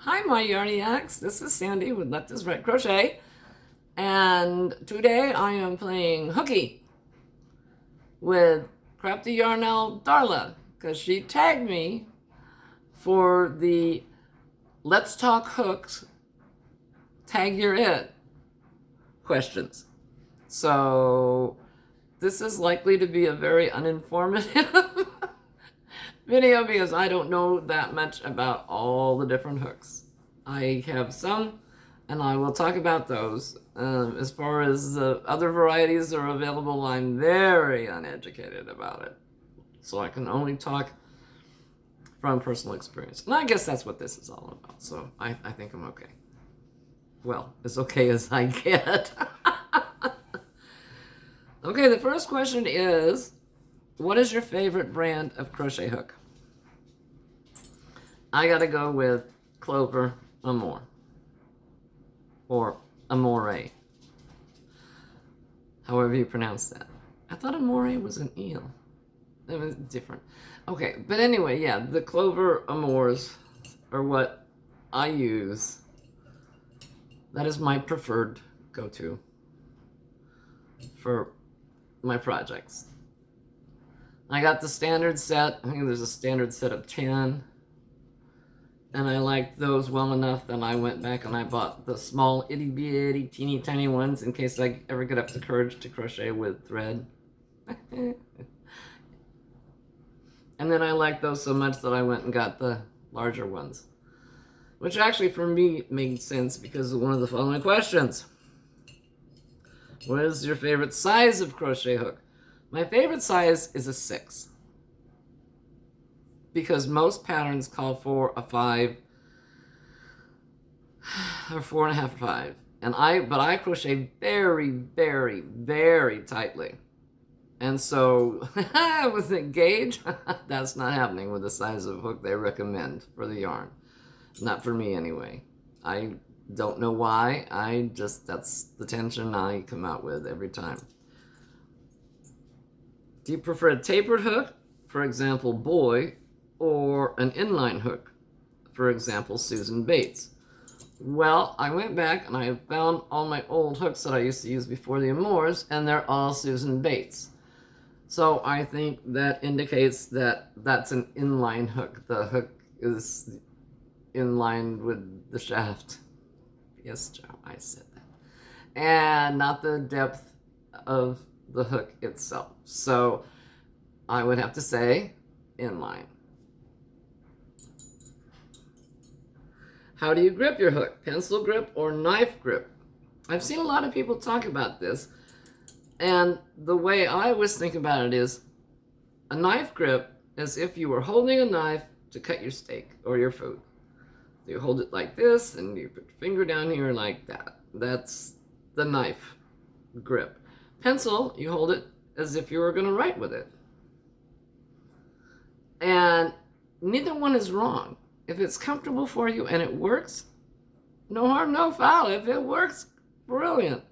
Hi, my Yarniacs. This is Sandy with Let This Red Crochet, and today I am playing hooky with Crafty Yarn Owl Darla because she tagged me for the Let's Talk Hooks Tag Your It questions. So this is likely to be a very uninformative video because I don't know that much about all the different hooks. I have some, and I will talk about those. As far as the other varieties that are available, I'm very uneducated about it. So I can only talk from personal experience. And I guess that's what this is all about. So I think I'm okay. Well, as okay as I get. Okay, the first question is, what is your favorite brand of crochet hook? I gotta go with Clover Amour, or Amore, however you pronounce that. I thought Amore was an eel. It was different. Okay, but anyway, yeah, the Clover Amours are what I use. That is my preferred go-to for my projects. I got the standard set. I think there's a standard set of 10. And I liked those well enough that I went back and I bought the small itty bitty teeny tiny ones in case I ever get up the courage to crochet with thread. And then I liked those so much that I went and got the larger ones. Which actually for me made sense because of one of the following questions. What is your favorite size of crochet hook? My favorite size is a 6. Because most patterns call for a 5 or 4.5 or 5. But I crochet very, very, very tightly. And so with the gauge, that's not happening with the size of hook they recommend for the yarn. Not for me anyway. I don't know why. That's the tension I come out with every time. Do you prefer a tapered hook, for example, Boye, or an inline hook, for example, Susan Bates? Well, I went back and I found all my old hooks that I used to use before the Amours, and they're all Susan Bates. So I think that indicates that that's an inline hook. The hook is in line with the shaft. Yes, Joe, I said that. And not the depth of the hook itself. So I would have to say inline. How do you grip your hook? Pencil grip or knife grip? I've seen a lot of people talk about this, and the way I always think about it is a knife grip as if you were holding a knife to cut your steak or your food. You hold it like this, and you put your finger down here like that. That's the knife grip. Pencil, you hold it as if you were going to write with it. And neither one is wrong. If it's comfortable for you and it works, no harm, no foul. If it works, brilliant.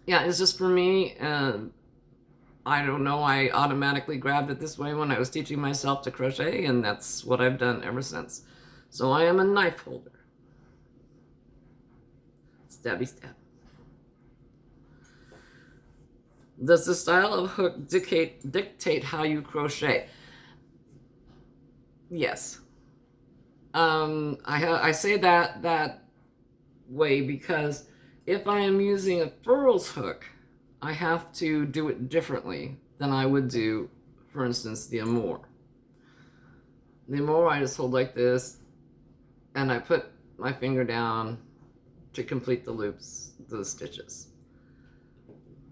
Yeah, it's just for me, I don't know, I automatically grabbed it this way when I was teaching myself to crochet, and that's what I've done ever since. So I am a knife holder. Stabby stab. Does the style of hook dictate how you crochet? Yes. I say that way because if I am using a furls hook, I have to do it differently than I would do, for instance, the Amour. The Amour I just hold like this, and I put my finger down to complete the loops, the stitches.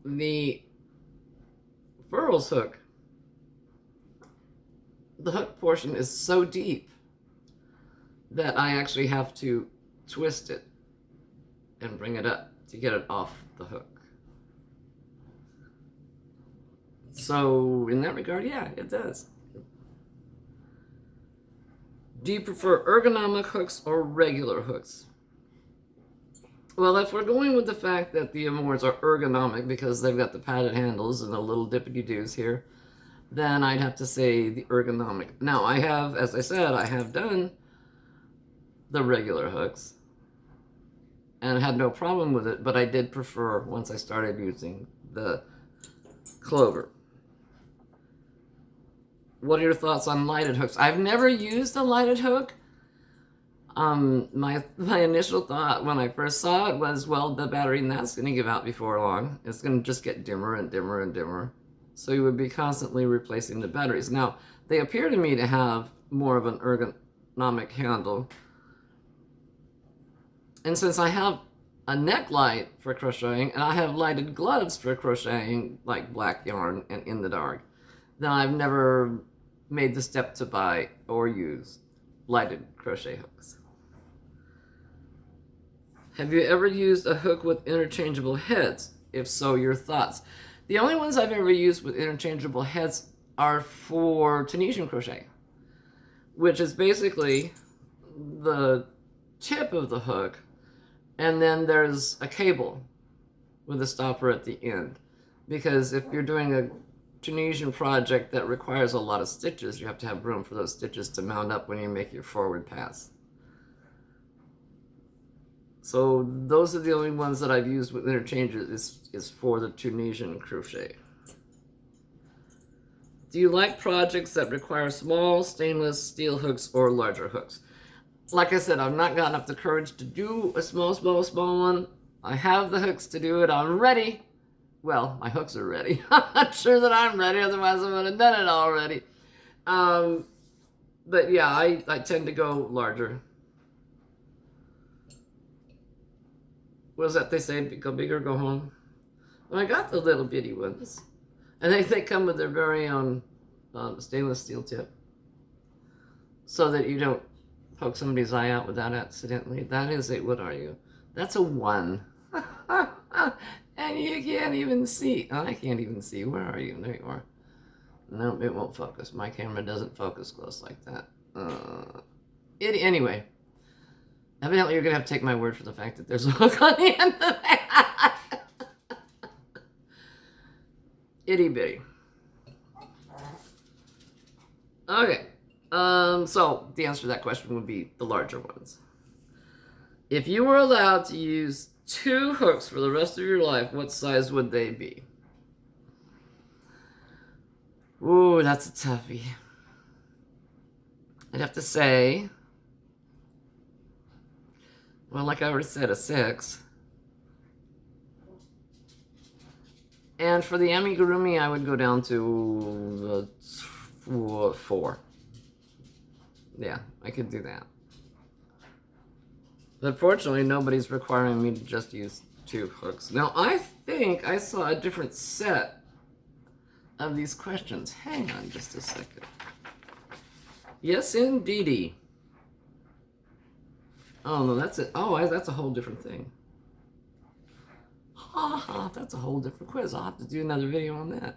The furls hook, the hook portion is so deep that I actually have to twist it and bring it up to get it off the hook. So in that regard, yeah, it does. Do you prefer ergonomic hooks or regular hooks? Well, if we're going with the fact that the Amours are ergonomic because they've got the padded handles and the little dippity-doos here, then I'd have to say the ergonomic. Now, I have, as I said, I have done the regular hooks and had no problem with it, but I did prefer once I started using the clover. What are your thoughts on lighted hooks? I've never used a lighted hook. My initial thought when I first saw it was, well, the battery in that's going to give out before long. It's going to just get dimmer and dimmer and dimmer. So you would be constantly replacing the batteries. Now, they appear to me to have more of an ergonomic handle. And since I have a neck light for crocheting and I have lighted gloves for crocheting, like black yarn and in the dark, then I've never made the step to buy or use lighted crochet hooks. Have you ever used a hook with interchangeable heads? If so, your thoughts. The only ones I've ever used with interchangeable heads are for Tunisian crochet, which is basically the tip of the hook, and then there's a cable with a stopper at the end. Because if you're doing a Tunisian project that requires a lot of stitches, you have to have room for those stitches to mount up when you make your forward pass. So those are the only ones that I've used with interchanges is for the Tunisian crochet. Do you like projects that require small stainless steel hooks or larger hooks? Like I said, I've not gotten up the courage to do a small one. I have the hooks to do it. I'm ready. Well, my hooks are ready. I'm not sure that I'm ready, otherwise I would have done it already. But yeah, I tend to go larger. What is that they say? Go big or go home? Well, I got the little bitty ones. And they come with their very own stainless steel tip. So that you don't poke somebody's eye out with that accidentally. That is a, what are you? That's a 1. And you can't even see. Oh, I can't even see. Where are you? There you are. No, it won't focus. My camera doesn't focus close like that. Anyway. Evidently, you're going to have to take my word for the fact that there's a hook on the end of that. Itty bitty. Okay. So the answer to that question would be the larger ones. If you were allowed to use 2 hooks for the rest of your life, what size would they be? Ooh, that's a toughie. I'd have to say, well, like I already said, a 6. And for the amigurumi, I would go down to the 4. Yeah, I could do that. But fortunately, nobody's requiring me to just use 2 hooks. Now, I think I saw a different set of these questions. Hang on just a second. Yes, indeedy. Oh, no, that's it. Oh, that's a whole different thing. Ha ha, that's a whole different quiz. I'll have to do another video on that.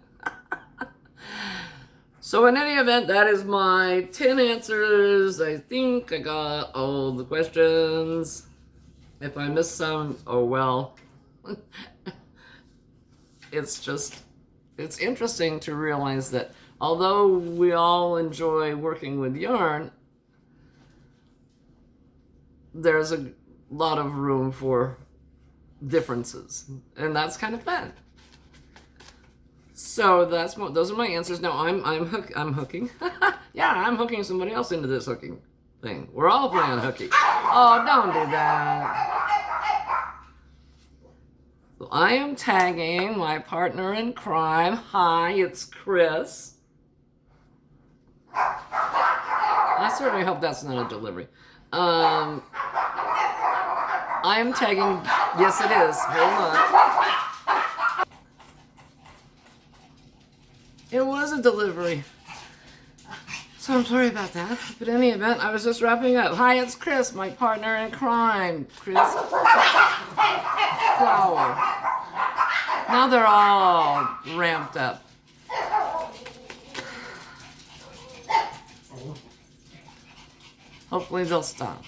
So in any event, that is my 10 answers. I think I got all the questions. If I missed some, oh well. It's interesting to realize that although we all enjoy working with yarn, there's a lot of room for differences, and that's kind of fun. So those are my answers. Now I'm hooking. Yeah, I'm hooking somebody else into this hooking thing. We're all playing hooky. Oh, don't do that. So I am tagging my partner in crime. Hi, it's Chris. I certainly hope that's not a delivery. I am tagging. Yes, it is. Hold on. It was a delivery. So I'm sorry about that. But in any event, I was just wrapping up. Hi, it's Chris, my partner in crime. Chris Flower. Now they're all ramped up. Hopefully they'll stop.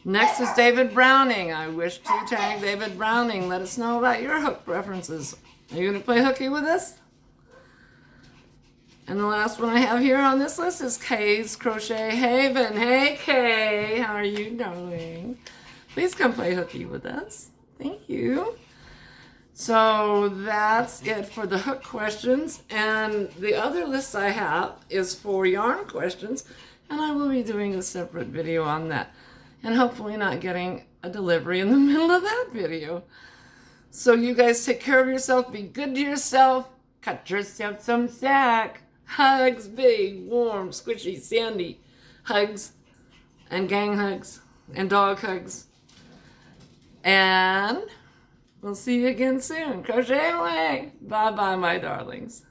Next is David Browning. I wish to tag David Browning. Let us know about your hook preferences. Are you going to play hooky with us? And the last one I have here on this list is Kay's Crochet Haven. Hey Kay, how are you doing? Please come play hooky with us. Thank you. So that's it for the hook questions. And the other list I have is for yarn questions. And I will be doing a separate video on that. And hopefully not getting a delivery in the middle of that video. So you guys take care of yourself. Be good to yourself. Cut yourself some slack. Hugs, big, warm, squishy, sandy hugs. And gang hugs. And dog hugs. And we'll see you again soon. Crochet away. Bye-bye, my darlings.